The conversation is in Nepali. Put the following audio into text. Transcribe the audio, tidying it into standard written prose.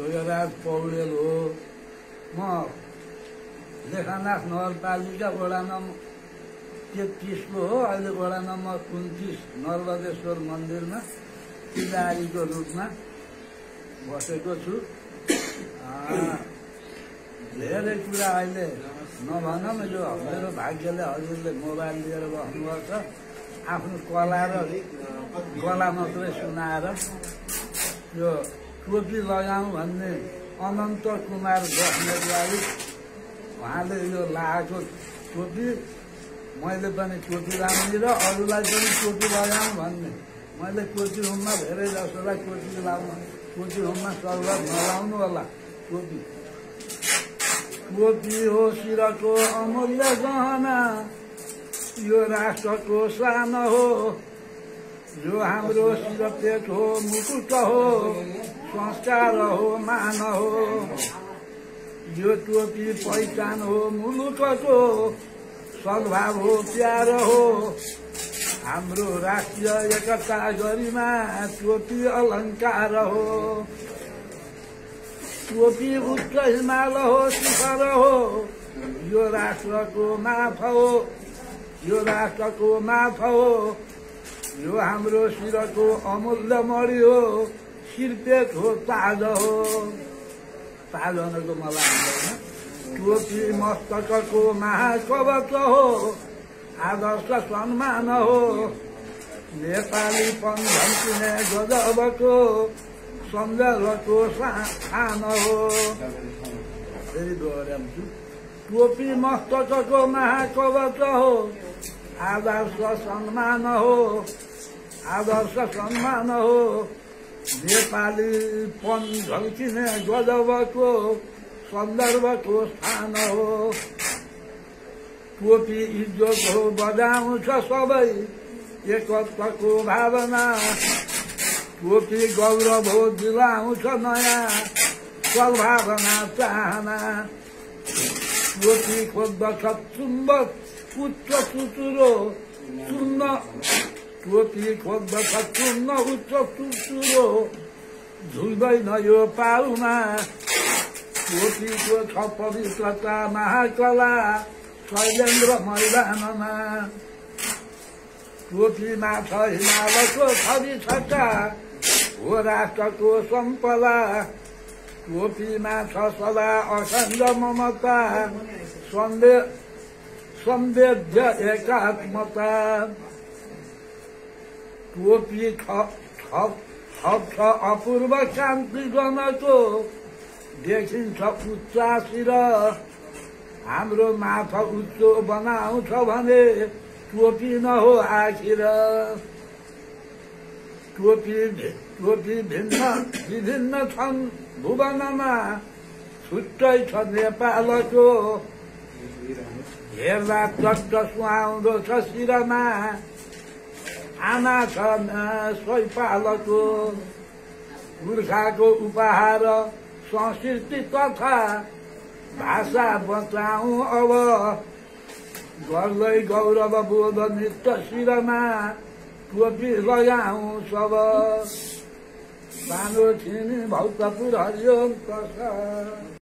भोगराज पौडेल हो। म लेखनाथ नगरपालिका वडा नम्बर 33 को हो। अहिले वडा नम्बर 29 नर्मदेश्वर मन्दिरमा पुजारीको रूपमा बसेको छु। धेरै कुरा अहिले नभनौँ, यो मेरो भाग्यले हजुरले मोबाइल लिएर बस्नुभएको छ। आफ्नो कला र गला मात्रै सुनाएर यो टोपी लगाउँ भन्ने अनन्त कुमार बस्नेतलाई उहाँले यो लगाएको टोपी मैले पनि टोपी लगाउने र अरूलाई पनि टोपी लगाउँ भन्ने। मैले कोटी होममा धेरै जसोलाई टोपी लगाउनु, कोटी होममा सर्वत नलाउनु होला टोपी। टोपी हो शिरको अमूल्य गहना, यो राष्ट्रको शान हो। यो हाम्रो शिरपेट हो, मुकुट हो, संस्कार हो, मान हो। यो टोपी पहिचान हो मुलुकको, सद्भाव हो, प्यार हो। हाम्रो राष्ट्रिय एकता गरिमा टोपी अलङ्कार हो। टोपी उच्च हिमाल हो, शिखर हो। यो राष्ट्रको माफ हो, यो राष्ट्रको माफ हो। यो हाम्रो शिरको अमूल्य मणि हो, शिरपेट हो, ताज हो। ताज भनेको मलाई आउँदैन। टोपी मस्तकको महाकवच हो, आदर्श सम्मान हो। नेपालीपन झल्किने गजबको सौन्दर्यको शान हो। फेरि दोहोऱ्याउँछु। टोपी मस्तकको महाकवच हो, आदर्श सम्मान हो, आदर्श सम्मान हो। नेपालीपन झल्किने गजबको सन्दर्भको स्थान हो। टोपी इज्जत हो, बजाउँछ सबै एकताको भावना। टोपी गौरव हो, दिलाउँछ नयाँ सद्भावना चाहना। टोपी खोज्दछ चुम्बक उच्च चुचुरो चुन्न, टोपी खोज्दछ चुन्न उच्च चुचुरो, झुल्दैन यो पाउमा। टोपीको छ पवित्रता महाकला, शैलेन्द्र मैदानमा। टोपीमा छ हिमालको छवि छटा, हो राष्ट्रको सम्पदा। टोपीमा छ सदा अखण्ड ममता, सम्वेद्य एकात्मता। टोपी थप छ अपूर्व कान्ति गनको, देखिन्छ उच्चा शिर। हाम्रो माथा उच्चो बनाउँछ भने टोपी न हो आखिर। टोपी भिन्न विभिन्न छन् भुवनमा, छुट्टै छ नेपालको। हेर्दा चट्ट सुहाउँदो छ शिरमा, आना छ सैपालको। पुर्खाको उपहार संस्कृति तथा भाषा बचाउँ अब, गर्दै गौरव बोध नित्य शिरमा। टोपी लगाउँ सब। सानो छिनी भक्तपुर हरिओम प्रसाद।